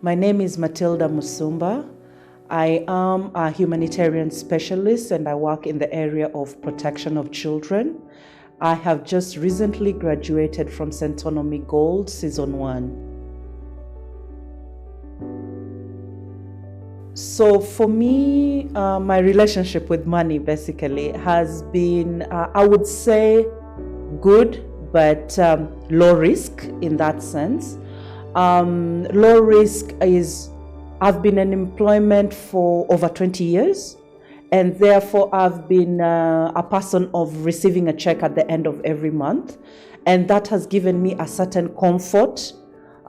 My name is Matildah Musumba. I am a humanitarian specialist and I work in the area of protection of children. I have just recently graduated from Centonomy Gold Season 1. So for me, my relationship with money basically has been, I would say, good, but low risk in that sense. Low risk is, I've been in employment for over 20 years, and therefore I've been a person of receiving a check at the end of every month, and that has given me a certain comfort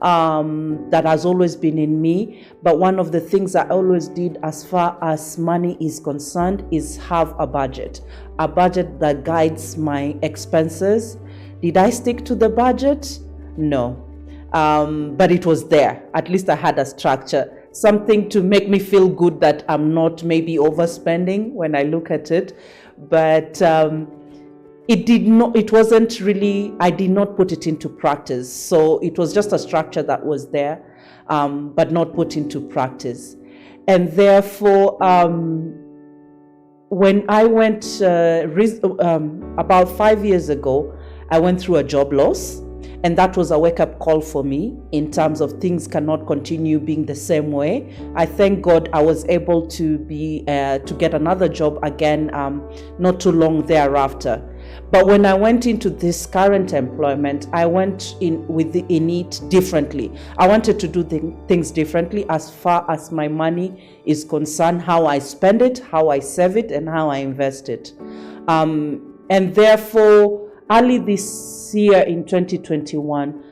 that has always been in me. But one of the things I always did as far as money is concerned is have a budget that guides my expenses. Did I stick to the budget? No. But it was there. At least I had a structure, something to make me feel good that I'm not maybe overspending when I look at it. But it wasn't really, I did not put it into practice. So it was just a structure that was there, but not put into practice. And therefore, when I went, about 5 years ago, I went through a job loss. And that was a wake-up call for me in terms of things cannot continue being the same way. I thank God I was able to get another job again not too long thereafter. But when I went into this current employment, I went in it differently. I wanted to do things differently as far as my money is concerned, how I spend it, how I save it, and how I invest it. And therefore, early this year in 2021,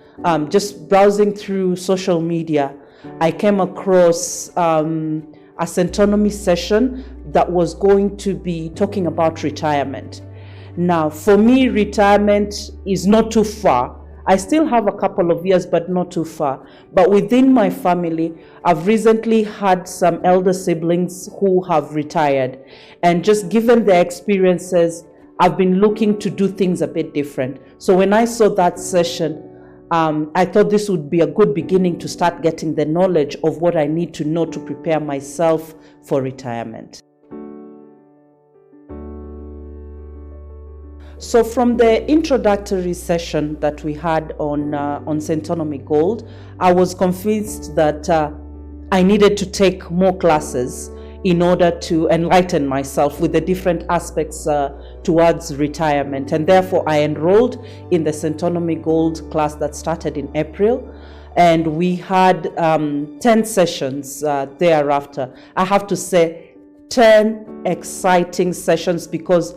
just browsing through social media, I came across a Centonomy session that was going to be talking about retirement. Now, for me, retirement is not too far. I still have a couple of years, but not too far. But within my family, I've recently had some elder siblings who have retired. And just given their experiences, I've been looking to do things a bit different. So when I saw that session, I thought this would be a good beginning to start getting the knowledge of what I need to know to prepare myself for retirement. So from the introductory session that we had on Centonomy Gold, I was convinced that I needed to take more classes in order to enlighten myself with the different aspects towards retirement. And therefore, I enrolled in the Centonomy Gold class that started in April. And we had 10 sessions thereafter. I have to say, 10 exciting sessions, because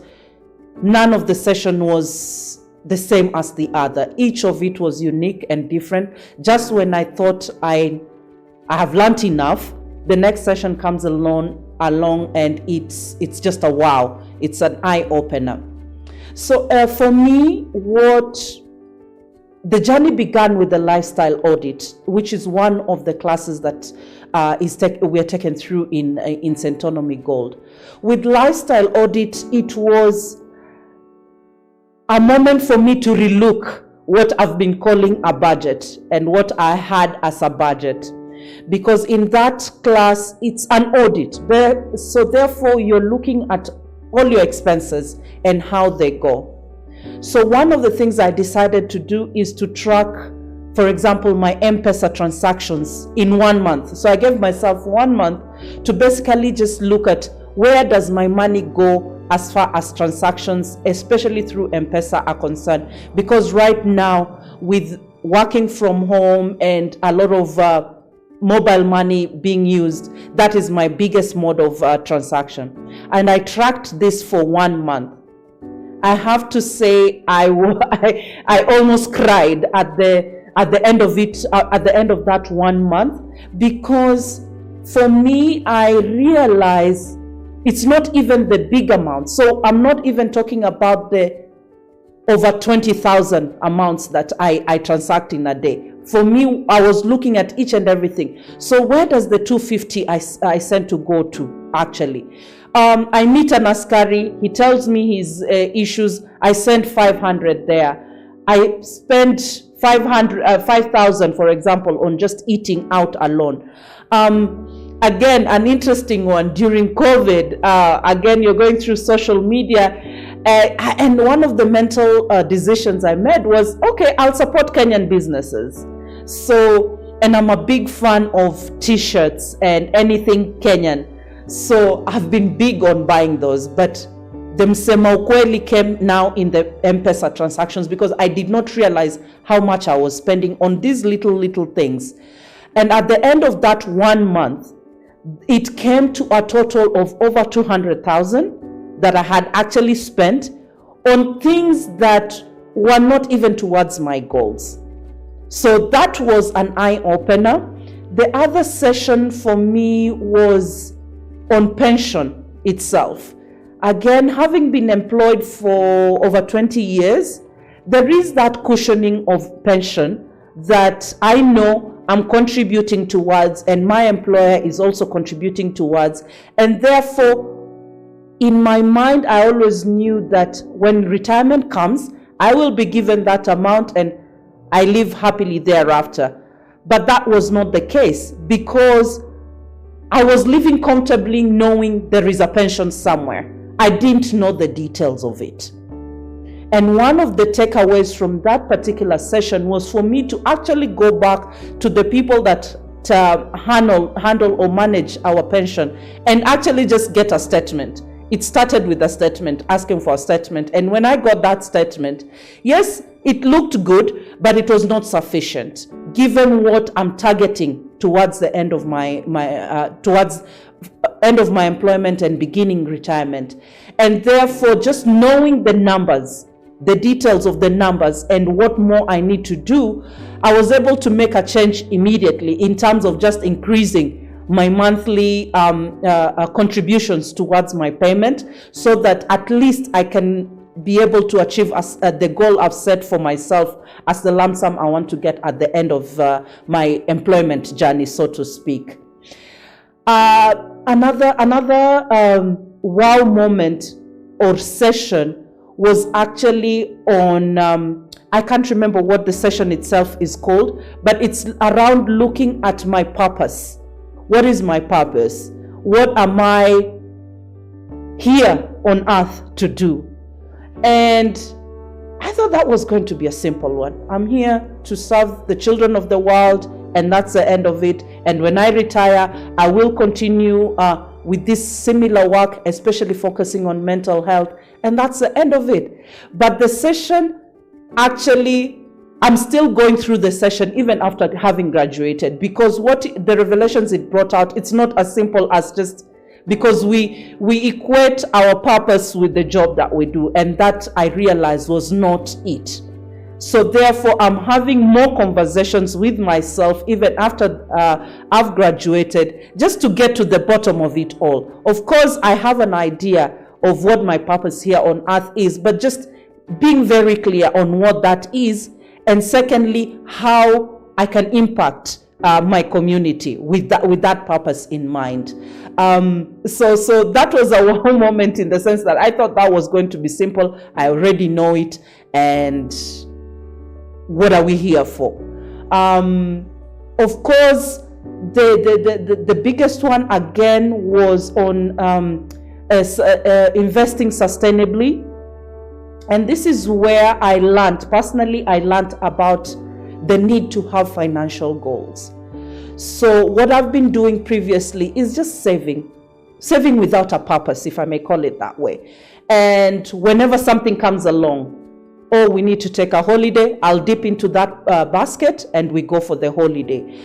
none of the session was the same as the other. Each of it was unique and different. Just when I thought I have learned enough, the next session comes along and it's just a wow. It's an eye-opener. So for me, the journey began with the lifestyle audit, which is one of the classes that we are taken through in Centonomy Gold. With lifestyle audit, it was a moment for me to relook what I've been calling a budget and what I had as a budget. Because in that class, it's an audit. So therefore, you're looking at all your expenses and how they go. So one of the things I decided to do is to track, for example, my M-Pesa transactions in 1 month. So I gave myself 1 month to basically just look at where does my money go as far as transactions, especially through M-Pesa, are concerned. Because right now, with working from home and a lot of mobile money being used, that is my biggest mode of transaction. And I tracked this for 1 month. I have to say, I almost cried at the end of it, at the end of that 1 month, because for me, I realized it's not even the big amount. So I'm not even talking about the over 20,000 amounts that I transact in a day. For me, I was looking at each and everything. So where does the 250 I sent to go to, actually? I meet an askari. He tells me his issues. I send 500 there. I spend 5,000, for example, on just eating out alone. Again, an interesting one during COVID. Again, you're going through social media, and one of the mental decisions I made was, okay, I'll support Kenyan businesses. So, and I'm a big fan of t-shirts and anything Kenyan. So I've been big on buying those, but the msema ukweli came now in the M-Pesa transactions, because I did not realize how much I was spending on these little things. And at the end of that 1 month, it came to a total of over 200,000 that I had actually spent on things that were not even towards my goals. So that was an eye-opener. The other session for me was on pension itself. Again, having been employed for over 20 years, there is that cushioning of pension that I know I'm contributing towards, and my employer is also contributing towards. And therefore, in my mind, I always knew that when retirement comes, I will be given that amount and I live happily thereafter. But that was not the case, because I was living comfortably knowing there is a pension somewhere. I didn't know the details of it. And one of the takeaways from that particular session was for me to actually go back to the people that handle or manage our pension and actually just get a statement. It started with a statement, asking for a statement. And when I got that statement, yes, it looked good, but it was not sufficient, given what I'm targeting towards the end of my employment and beginning retirement. And therefore, just knowing the numbers, the details of the numbers and what more I need to do, I was able to make a change immediately in terms of just increasing my monthly contributions towards my payment, so that at least I can be able to achieve the goal I've set for myself as the lump sum I want to get at the end of my employment journey, so to speak. Another wow moment or session was actually on, I can't remember what the session itself is called, but it's around looking at my purpose. What is my purpose? What am I here on earth to do? And I thought that was going to be a simple one. I'm here to serve the children of the world, and that's the end of it. And when I retire, I will continue with this similar work, especially focusing on mental health, and that's the end of it. But the session, actually, I'm still going through the session even after having graduated, because what the revelations it brought out, it's not as simple as just because we equate our purpose with the job that we do, and that I realized was not it. So therefore, I'm having more conversations with myself even after I've graduated, just to get to the bottom of it all. Of course, I have an idea of what my purpose here on earth is, but just being very clear on what that is, and secondly, how I can impact my community with that purpose in mind. So that was a wow moment, in the sense that I thought that was going to be simple. I already know it, and what are we here for? Of course, the biggest one again was on investing sustainably. And this is where I learned about the need to have financial goals. So what I've been doing previously is just saving without a purpose, if I may call it that way. And whenever something comes along, oh, we need to take a holiday, I'll dip into that basket and we go for the holiday.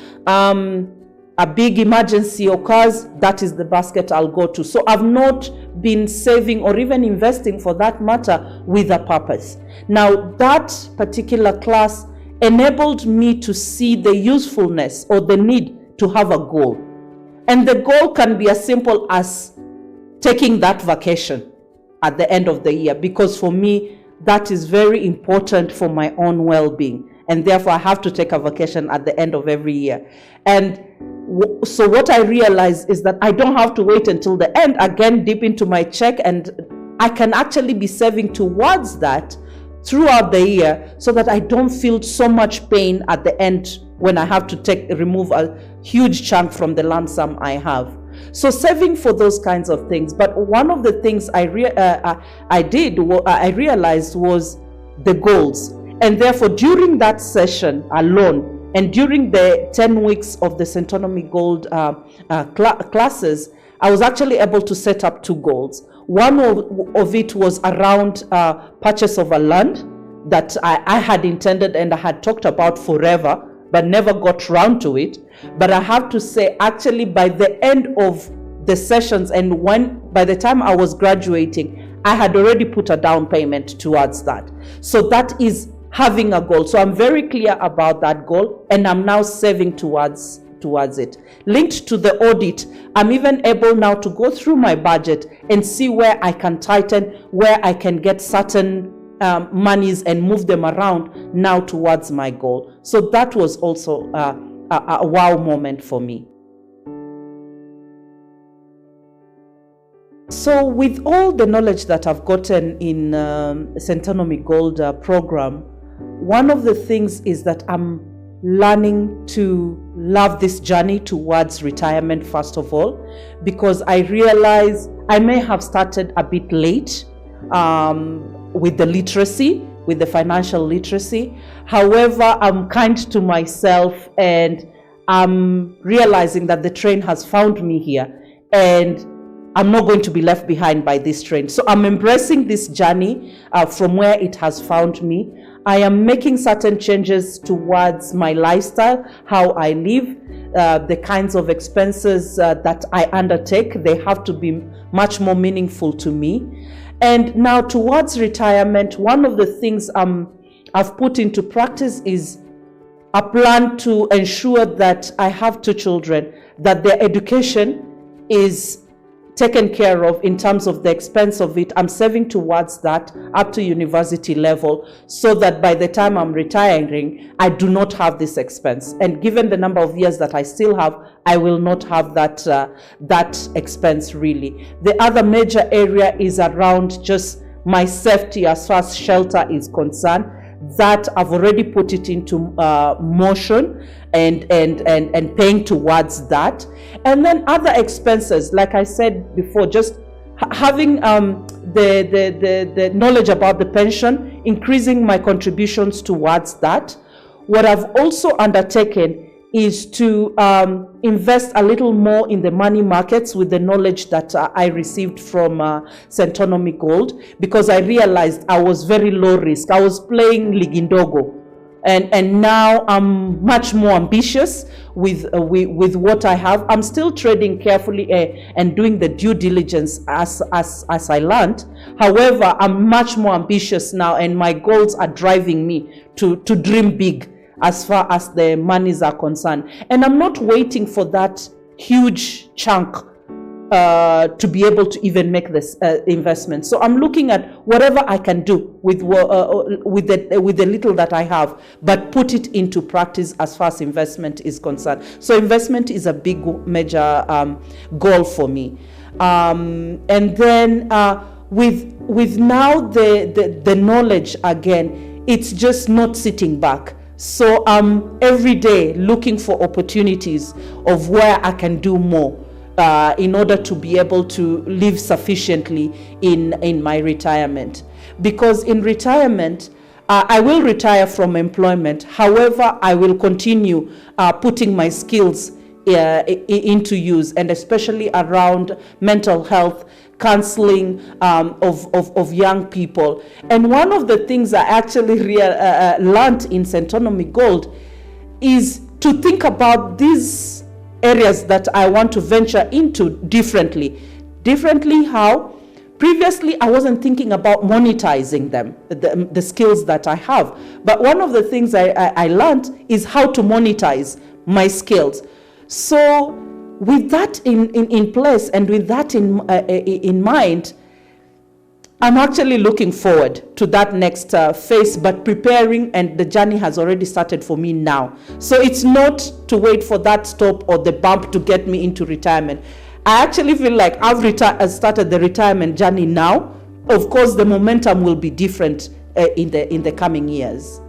A big emergency occurs, that is the basket I'll go to. So I've not been saving or even investing, for that matter, with a purpose. Now, that particular class enabled me to see the usefulness or the need to have a goal. And the goal can be as simple as taking that vacation at the end of the year, because for me, that is very important for my own well-being. And therefore, I have to take a vacation at the end of every year. And so what I realized is that I don't have to wait until the end, again, dip into my check, and I can actually be saving towards that throughout the year, so that I don't feel so much pain at the end when I have to remove a huge chunk from the lump sum I have. So saving for those kinds of things. But one of the things I realized was the goals. And therefore, during that session alone, and during the 10 weeks of the Centonomy Gold classes, I was actually able to set up 2 goals. One of it was around purchase of a land that I had intended and I had talked about forever, but never got round to it. But I have to say, actually, by the end of the sessions and by the time I was graduating, I had already put a down payment towards that. So that is having a goal. So I'm very clear about that goal, and I'm now saving towards it. Linked to the audit, I'm even able now to go through my budget and see where I can tighten, where I can get certain monies and move them around now towards my goal. So that was also a wow moment for me. So with all the knowledge that I've gotten in Centonomy Gold program, one of the things is that I'm learning to love this journey towards retirement, first of all, because I realize I may have started a bit late with the literacy, with the financial literacy. However, I'm kind to myself, and I'm realizing that the train has found me here, and I'm not going to be left behind by this train. So I'm embracing this journey from where it has found me. I am making certain changes towards my lifestyle, how I live, the kinds of expenses that I undertake. They have to be much more meaningful to me. And now towards retirement, one of the things I've put into practice is a plan to ensure that I have 2 children, that their education is taken care of in terms of the expense of it. I'm saving towards that up to university level, so that by the time I'm retiring, I do not have this expense. And given the number of years that I still have, I will not have that expense really. The other major area is around just my safety as far as shelter is concerned. That I've already put it into motion and paying towards that. And then other expenses, like I said before, just having the knowledge about the pension, increasing my contributions towards that. What I've also undertaken is to invest a little more in the money markets with the knowledge that I received from Centonomy Gold, because I realized I was very low risk. I was playing ligindogo, and now I'm much more ambitious with what I have. I'm still trading carefully and doing the due diligence as I learned. However, I'm much more ambitious now, and my goals are driving me to dream big as far as the monies are concerned. And I'm not waiting for that huge chunk to be able to even make this investment. So I'm looking at whatever I can do with the little that I have, but put it into practice as far as investment is concerned. So investment is a big major goal for me. And then with now the knowledge again, it's just not sitting back. So I'm every day looking for opportunities of where I can do more in order to be able to live sufficiently in my retirement. Because in retirement, I will retire from employment. However, I will continue putting my skills into use, and especially around mental health, counseling of young people. And one of the things I actually learned in Centonomy Gold is to think about these areas that I want to venture into differently. Differently how? Previously, I wasn't thinking about monetizing them, the skills that I have. But one of the things I learned is how to monetize my skills. So with that in place and with that in mind, I'm actually looking forward to that next phase, but preparing, and the journey has already started for me now. So it's not to wait for that stop or the bump to get me into retirement. I actually feel like I've started the retirement journey now. Of course, the momentum will be different in the coming years.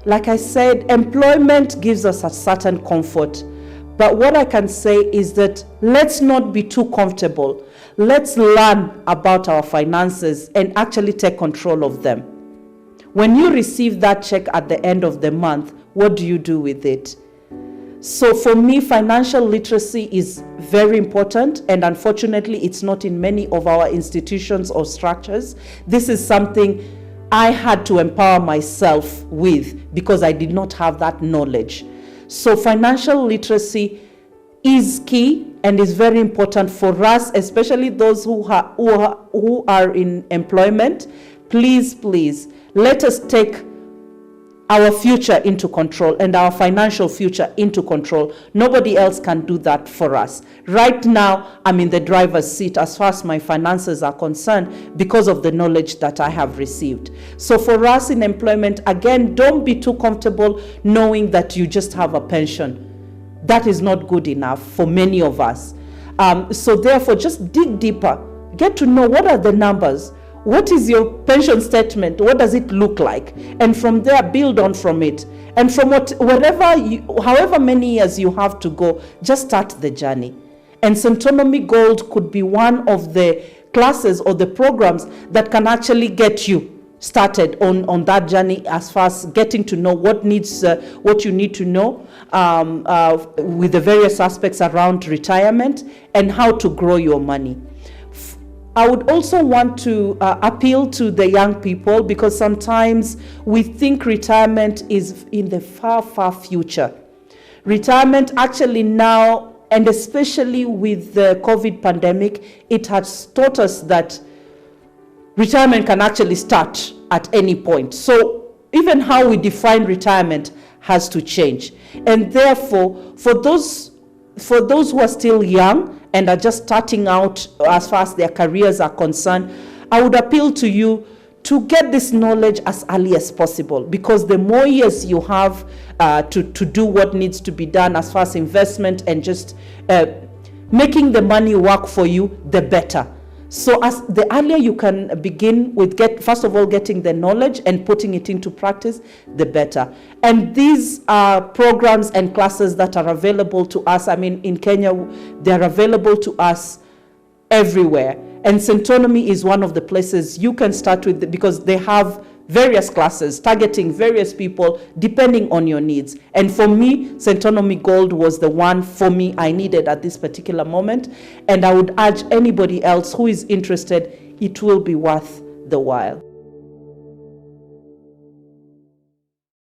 Like I said, employment gives us a certain comfort. But what I can say is that let's not be too comfortable. Let's learn about our finances and actually take control of them. When you receive that check at the end of the month, what do you do with it? So for me, financial literacy is very important, and unfortunately, it's not in many of our institutions or structures. This is something I had to empower myself with because I did not have that knowledge. So financial literacy is key and is very important for us, especially those who are in employment. Please, let us take our future into control and our financial future into control. Nobody else can do that for us. Right now, I'm in the driver's seat as far as my finances are concerned because of the knowledge that I have received. So for us in employment, again, don't be too comfortable knowing that you just have a pension. That is not good enough for many of us. So therefore, just dig deeper. Get to know what are the numbers. What is your pension statement? What does it look like? And from there, build on from it. And from however many years you have to go, just start the journey. And Centonomy Gold could be one of the classes or the programs that can actually get you started on that journey as far as getting to know what you need to know with the various aspects around retirement and how to grow your money. I would also want to appeal to the young people, because sometimes we think retirement is in the far, far future. Retirement actually now, and especially with the COVID pandemic, it has taught us that retirement can actually start at any point. So even how we define retirement has to change. And therefore, for those who are still young and are just starting out as far as their careers are concerned, I would appeal to you to get this knowledge as early as possible, because the more years you have to do what needs to be done as far as investment and just making the money work for you, the better. So as the earlier you can begin with first of all getting the knowledge and putting it into practice, the better. And these are programs and classes that are available to us. I mean, in Kenya, they're available to us everywhere. And Centonomy is one of the places you can start with, because they have various classes targeting various people depending on your needs. And for me, Centonomy Gold was the one for me I needed at this particular moment. And I would urge anybody else who is interested, it will be worth the while.